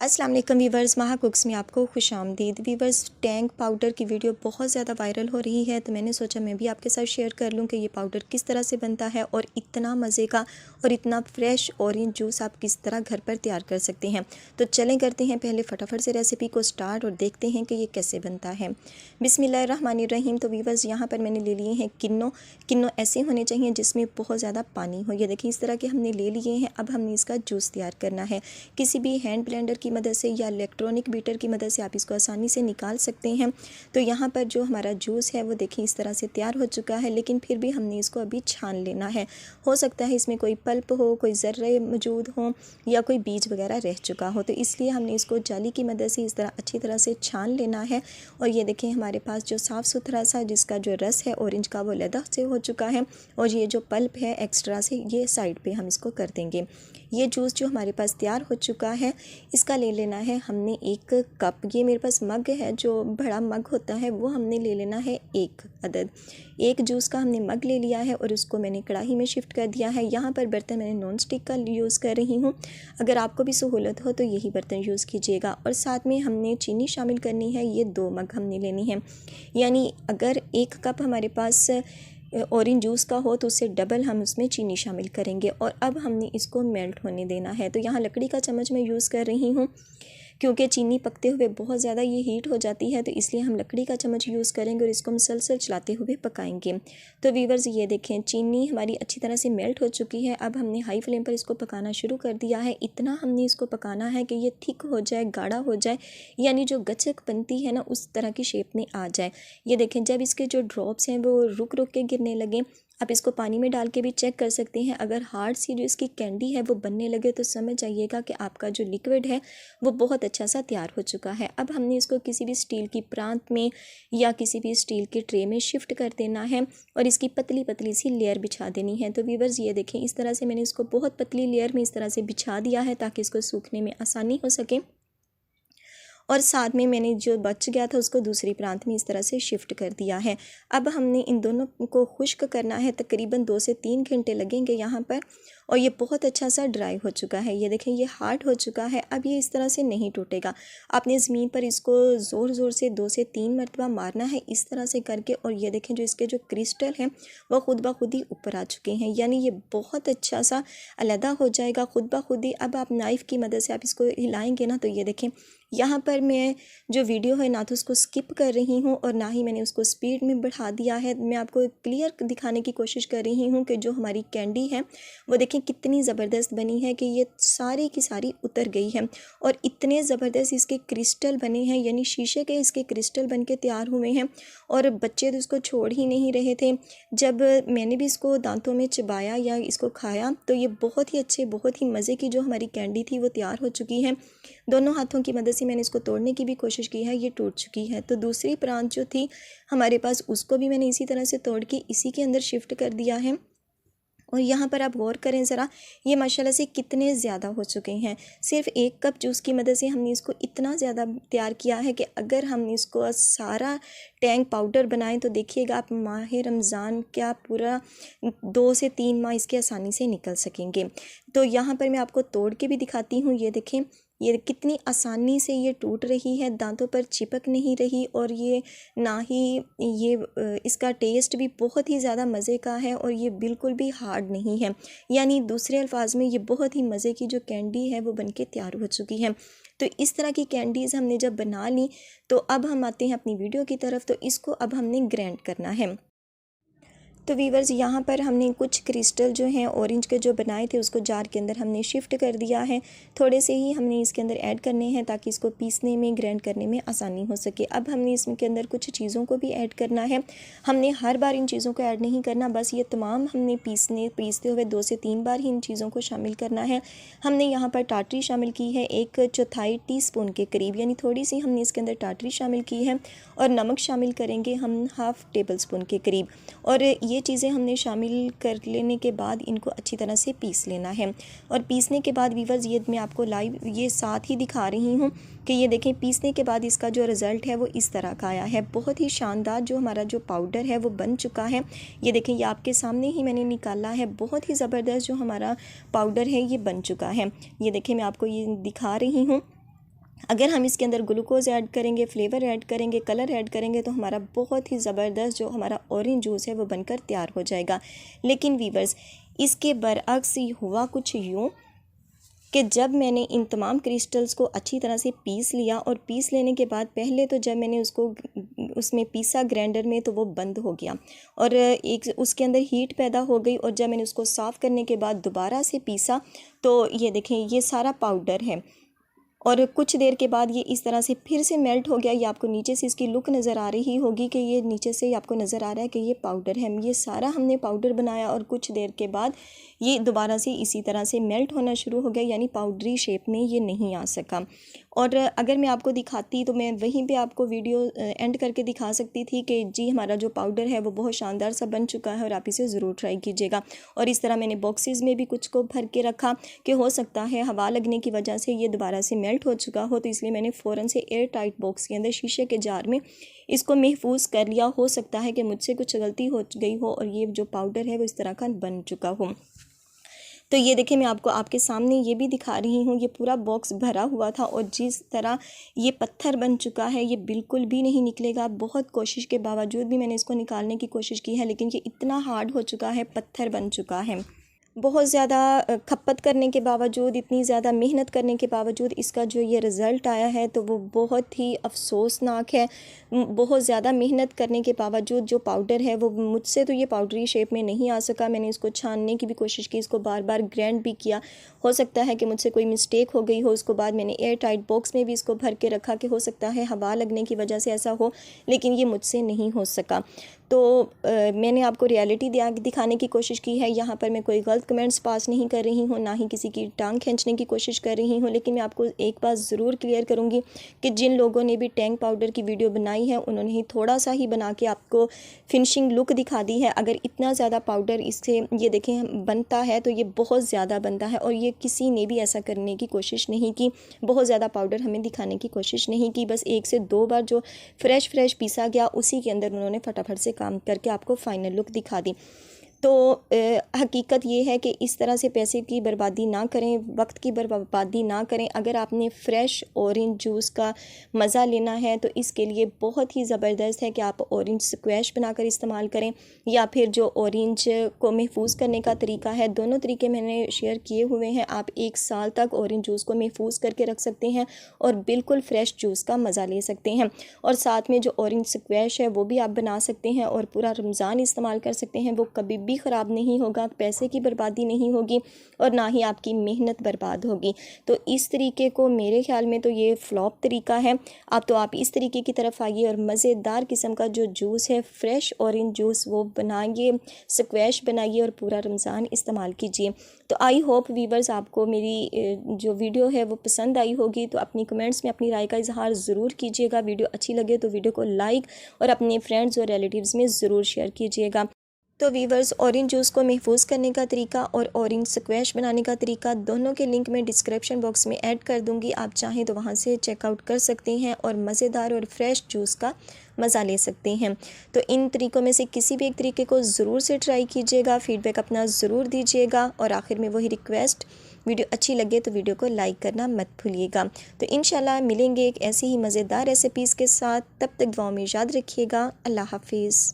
अस्सलाम वालेकुम वीवर्स, महा कुक्स में आपको खुशामदीद। वीवर्स, टैंग पाउडर की वीडियो बहुत ज़्यादा वायरल हो रही है, तो मैंने सोचा मैं भी आपके साथ शेयर कर लूँ कि ये पाउडर किस तरह से बनता है और इतना मज़े का और इतना फ्रेश ऑरेंज जूस आप किस तरह घर पर तैयार कर सकते हैं। तो चलें करते हैं पहले फटाफट से रेसिपी को स्टार्ट और देखते हैं कि ये कैसे बनता है। बिस्मिल्लाहिर्रहमानिर्रहीम। तो वीवर्स, यहाँ पर मैंने ले लिए हैं किन्नो ऐसे होने चाहिए जिसमें बहुत ज़्यादा पानी हो। ये देखिए इस तरह के हमने ले लिए हैं। अब हमने इसका जूस तैयार करना है। किसी भी हैंड ब्लेंडर की मदद से या इलेक्ट्रॉनिक बीटर की मदद से आप इसको आसानी से निकाल सकते हैं। तो यहाँ पर जो हमारा जूस है वो देखिए इस तरह से तैयार हो चुका है, लेकिन फिर भी हमने इसको अभी छान लेना है। हो सकता है इसमें कोई पल्प हो, कोई ज़र्रे मौजूद हो या कोई बीज वगैरह रह चुका हो, तो इसलिए हमने इसको जाली की मदद से इस तरह अच्छी तरह से छान लेना है। और ये देखें हमारे पास जो साफ़ सुथरा सा जिसका जो रस है ऑरेंज का वो अलग से हो चुका है, और ये जो पल्प है एक्स्ट्रा से ये साइड पे हम इसको कर देंगे। ये जूस जो हमारे पास तैयार हो चुका है इसका ले लेना है हमने 1 कप। ये मेरे पास मग है, जो बड़ा मग होता है वो हमने ले लेना है 1 अदद। एक जूस का हमने मग ले लिया है और उसको मैंने कढ़ाई में शिफ्ट कर दिया है। यहाँ पर बर्तन मैंने नॉन स्टिक का यूज़ कर रही हूँ, अगर आपको भी सहूलत हो तो यही बर्तन यूज़ कीजिएगा। और साथ में हमने चीनी शामिल करनी है, ये 2 मग हमने लेनी है। यानी अगर 1 कप हमारे पास ऑरेंज जूस का हो तो उससे डबल हम उसमें चीनी शामिल करेंगे। और अब हमने इसको मेल्ट होने देना है। तो यहाँ लकड़ी का चम्मच मैं यूज़ कर रही हूँ, क्योंकि चीनी पकते हुए बहुत ज़्यादा ये हीट हो जाती है, तो इसलिए हम लकड़ी का चम्मच यूज़ करेंगे और इसको मुसलसल चलाते हुए पकाएंगे। तो वीवर्स ये देखें चीनी हमारी अच्छी तरह से मेल्ट हो चुकी है। अब हमने हाई फ्लेम पर इसको पकाना शुरू कर दिया है। इतना हमने इसको पकाना है कि ये थिक हो जाए, गाढ़ा हो जाए, यानी जो गचक बनती है ना उस तरह की शेप में आ जाए। ये देखें जब इसके जो ड्रॉप्स हैं वो रुक रुक के गिरने लगे, आप इसको पानी में डाल के भी चेक कर सकते हैं। अगर हार्ड सी जो इसकी कैंडी है वो बनने लगे तो समझ जाइएगा कि आपका जो लिक्विड है वो बहुत अच्छा सा तैयार हो चुका है। अब हमने इसको किसी भी स्टील की प्रांत में या किसी भी स्टील के ट्रे में शिफ्ट कर देना है और इसकी पतली पतली सी लेयर बिछा देनी है। तो व्यूअर्स ये देखें इस तरह से मैंने इसको बहुत पतली लेयर में इस तरह से बिछा दिया है ताकि इसको सूखने में आसानी हो सके। और साथ में मैंने जो बच गया था उसको दूसरी प्रांत में इस तरह से शिफ्ट कर दिया है। अब हमने इन दोनों को खुश्क करना है, तकरीबन 2 से 3 घंटे लगेंगे यहाँ पर। और ये बहुत अच्छा सा ड्राई हो चुका है। ये देखें ये हार्ड हो चुका है। अब ये इस तरह से नहीं टूटेगा। आपने ज़मीन पर इसको ज़ोर ज़ोर से 2 से 3 मरतबा मारना है इस तरह से करके। और ये देखें जो इसके जो क्रिस्टल हैं वो खुद ब खुद ही ऊपर आ चुके हैं, यानी ये बहुत अच्छा सा अलहदा हो जाएगा खुद ब खुद ही। अब आप नाइफ़ की मदद से आप इसको हिलाएंगे ना तो ये देखें यहाँ पर मैं जो वीडियो है ना तो उसको स्किप कर रही हूँ और ना ही मैंने उसको स्पीड में बढ़ा दिया है। मैं आपको क्लियर दिखाने की कोशिश कर रही हूँ कि जो हमारी कैंडी है वो देखें कितनी ज़बरदस्त बनी है कि ये सारी की सारी उतर गई है। और इतने ज़बरदस्त इसके क्रिस्टल बने हैं, यानी शीशे के इसके क्रिस्टल बन के तैयार हुए हैं। और बच्चे तो इसको छोड़ ही नहीं रहे थे। जब मैंने भी इसको दांतों में चबाया या इसको खाया तो ये बहुत ही अच्छे, बहुत ही मज़े की जो हमारी कैंडी थी वो तैयार हो चुकी है। दोनों हाथों की मदद से मैंने इसको तोड़ने की भी कोशिश की है, ये टूट चुकी है। तो दूसरी प्रांत जो थी हमारे पास उसको भी मैंने इसी तरह से तोड़ के इसी के अंदर शिफ्ट कर दिया है। और यहाँ पर आप गौर करें ज़रा, ये माशाल्लाह से कितने ज़्यादा हो चुके हैं। सिर्फ 1 कप जूस की मदद से हमने इसको इतना ज़्यादा तैयार किया है कि अगर हम इसको सारा टैंग पाउडर बनाएं तो देखिएगा आप माह रमज़ान क्या पूरा 2 से 3 माह इसके आसानी से निकल सकेंगे। तो यहाँ पर मैं आपको तोड़ के भी दिखाती हूँ। ये देखें ये कितनी आसानी से ये टूट रही है, दांतों पर चिपक नहीं रही। और ये ना ही ये इसका टेस्ट भी बहुत ही ज़्यादा मज़े का है और ये बिल्कुल भी हार्ड नहीं है। यानी दूसरे अल्फाज में ये बहुत ही मज़े की जो कैंडी है वो बनके तैयार हो चुकी है। तो इस तरह की कैंडीज़ हमने जब बना ली तो अब हम आते हैं अपनी वीडियो की तरफ। तो इसको अब हमने ग्राइंड करना है। तो वीवर्स यहाँ पर हमने कुछ क्रिस्टल जो हैं ऑरेंज के जो बनाए थे उसको जार के अंदर हमने शिफ्ट कर दिया है। थोड़े से ही हमने इसके अंदर ऐड करने हैं ताकि इसको पीसने में, ग्राइंड करने में आसानी हो सके। अब हमने इसके अंदर कुछ चीज़ों को भी ऐड करना है। हमने हर बार इन चीज़ों को ऐड नहीं करना, बस ये तमाम हमने पीसते हुए 2 से 3 बार ही इन चीज़ों को शामिल करना है। हमने यहाँ पर टाटरी शामिल की है 1/4 टीस्पून के करीब, यानी थोड़ी सी हमने इसके अंदर टाटरी शामिल की है। और नमक शामिल करेंगे हम 1/2 टेबल स्पून के करीब। और ये चीज़ें हमने शामिल कर लेने के बाद इनको अच्छी तरह से पीस लेना है। और पीसने के बाद वीवर्स ये मैं आपको लाइव ये साथ ही दिखा रही हूँ कि ये देखें पीसने के बाद इसका जो रिज़ल्ट है वो इस तरह का आया है। बहुत ही शानदार जो हमारा जो पाउडर है वो बन चुका है। ये देखें ये आपके सामने ही मैंने निकाला है। बहुत ही ज़बरदस्त जो हमारा पाउडर है ये बन चुका है। ये देखें मैं आपको ये दिखा रही हूँ। अगर हम इसके अंदर ग्लूकोज़ ऐड करेंगे, फ्लेवर ऐड करेंगे, कलर ऐड करेंगे तो हमारा बहुत ही ज़बरदस्त जो हमारा ऑरेंज जूस है वो बनकर तैयार हो जाएगा। लेकिन वीवर्स, इसके बरअक्स हुआ कुछ यूँ कि जब मैंने इन तमाम क्रिस्टल्स को अच्छी तरह से पीस लिया, और पीस लेने के बाद पहले तो जब मैंने उसको उसमें पीसा ग्राइंडर में तो वो बंद हो गया और एक उसके अंदर हीट पैदा हो गई, और जब मैंने उसको साफ़ करने के बाद दोबारा से पीसा तो ये देखें ये सारा पाउडर है, और कुछ देर के बाद ये इस तरह से फिर से मेल्ट हो गया। ये आपको नीचे से इसकी लुक नज़र आ रही होगी कि ये नीचे से आपको नज़र आ रहा है कि ये पाउडर है। ये सारा हमने पाउडर बनाया और कुछ देर के बाद ये दोबारा से इसी तरह से मेल्ट होना शुरू हो गया, यानी पाउडरी शेप में ये नहीं आ सका। और अगर मैं आपको दिखाती तो मैं वहीं पे आपको वीडियो एंड करके दिखा सकती थी कि जी हमारा जो पाउडर है वो बहुत शानदार सा बन चुका है और आप इसे ज़रूर ट्राई कीजिएगा। और इस तरह मैंने बॉक्सेस में भी कुछ को भर के रखा कि हो सकता है हवा लगने की वजह से ये दोबारा से मेल्ट हो चुका हो, तो इसलिए मैंने फ़ौरन से एयर टाइट बॉक्स के अंदर शीशे के जार में इसको महफूज कर लिया। हो सकता है कि मुझसे कुछ गलती हो गई हो और ये जो पाउडर है वो इस तरह का बन चुका हो। तो ये देखिए मैं आपको आपके सामने ये भी दिखा रही हूँ, ये पूरा बॉक्स भरा हुआ था और जिस तरह ये पत्थर बन चुका है ये बिल्कुल भी नहीं निकलेगा। बहुत कोशिश के बावजूद भी मैंने इसको निकालने की कोशिश की है, लेकिन ये इतना हार्ड हो चुका है, पत्थर बन चुका है। बहुत ज़्यादा खपत करने के बावजूद, इतनी ज़्यादा मेहनत करने के बावजूद इसका जो ये रिज़ल्ट आया है तो वो बहुत ही अफसोसनाक है। बहुत ज़्यादा मेहनत करने के बावजूद जो पाउडर है वो मुझसे तो ये पाउडरी शेप में नहीं आ सका। मैंने इसको छानने की भी कोशिश की, इसको बार बार ग्राइंड भी किया। हो सकता है कि मुझसे कोई मिस्टेक हो गई हो। उसको बाद मैंने एयर टाइट बॉक्स में भी इसको भर के रखा कि हो सकता है हवा लगने की वजह से ऐसा हो, लेकिन ये मुझसे नहीं हो सका। तो मैंने आपको रियलिटी दिखाने की कोशिश की है। यहाँ पर मैं कोई गलत कमेंट्स पास नहीं कर रही हूँ, ना ही किसी की टांग खींचने की कोशिश कर रही हूँ, लेकिन मैं आपको एक बात ज़रूर क्लियर करूँगी कि जिन लोगों ने भी टैंक पाउडर की वीडियो बनाई है उन्होंने ही थोड़ा सा ही बना के आपको फिनिशिंग लुक दिखा दी है। अगर इतना ज़्यादा पाउडर इससे ये देखें बनता है तो ये बहुत ज़्यादा बनता है, और ये किसी ने भी ऐसा करने की कोशिश नहीं की, बहुत ज़्यादा पाउडर हमें दिखाने की कोशिश नहीं की। बस 1 से 2 बार जो फ्रेश पीसा गया उसी के अंदर उन्होंने फटाफट से काम करके आपको फाइनल लुक दिखा दी। तो हकीकत ये है कि इस तरह से पैसे की बर्बादी ना करें, वक्त की बर्बादी ना करें। अगर आपने फ़्रेश ऑरेंज जूस का मज़ा लेना है तो इसके लिए बहुत ही ज़बरदस्त है कि आप ऑरेंज स्क्वैश बनाकर इस्तेमाल करें, या फिर जो ऑरेंज को महफूज करने का तरीका है। दोनों तरीके मैंने शेयर किए हुए हैं। आप 1 साल तक ऑरेंज जूस को महफूज करके रख सकते हैं और बिल्कुल फ़्रेश जूस का मज़ा ले सकते हैं। और साथ में जो ऑरेंज स्क्वैश है वो भी आप बना सकते हैं और पूरा रमज़ान इस्तेमाल कर सकते हैं। वो कभी भी ख़राब नहीं होगा, पैसे की बर्बादी नहीं होगी और ना ही आपकी मेहनत बर्बाद होगी। तो इस तरीके को मेरे ख्याल में तो ये फ्लॉप तरीका है। आप इस तरीके की तरफ आइए और मज़ेदार किस्म का जो जूस है, फ्रेश ऑरेंज जूस, वो बनाइए, स्क्वैश बनाइए और पूरा रमज़ान इस्तेमाल कीजिए। तो आई होप वीवर्स आपको मेरी जो वीडियो है वो पसंद आई होगी। तो अपनी कमेंट्स में अपनी राय का इजहार ज़रूर कीजिएगा। वीडियो अच्छी लगे तो वीडियो को लाइक और अपने फ्रेंड्स और रिलेटिव्स में ज़रूर शेयर कीजिएगा। तो वीवर्स, ऑरेंज जूस को महफूज करने का तरीका और ऑरेंज स्क्वैश बनाने का तरीका दोनों के लिंक मैं डिस्क्रिप्शन बॉक्स में ऐड कर दूंगी। आप चाहें तो वहां से चेकआउट कर सकते हैं और मज़ेदार और फ्रेश जूस का मज़ा ले सकते हैं। तो इन तरीक़ों में से किसी भी एक तरीके को ज़रूर से ट्राई कीजिएगा, फ़ीडबैक अपना ज़रूर दीजिएगा। और आखिर में वही रिक्वेस्ट, वीडियो अच्छी लगे तो वीडियो को लाइक करना मत भूलिएगा। तो इंशाल्लाह मिलेंगे एक ऐसी ही मज़ेदार रेसिपीज़ के साथ। तब तक दुआओं में याद रखिएगा। अल्लाह हाफिज़।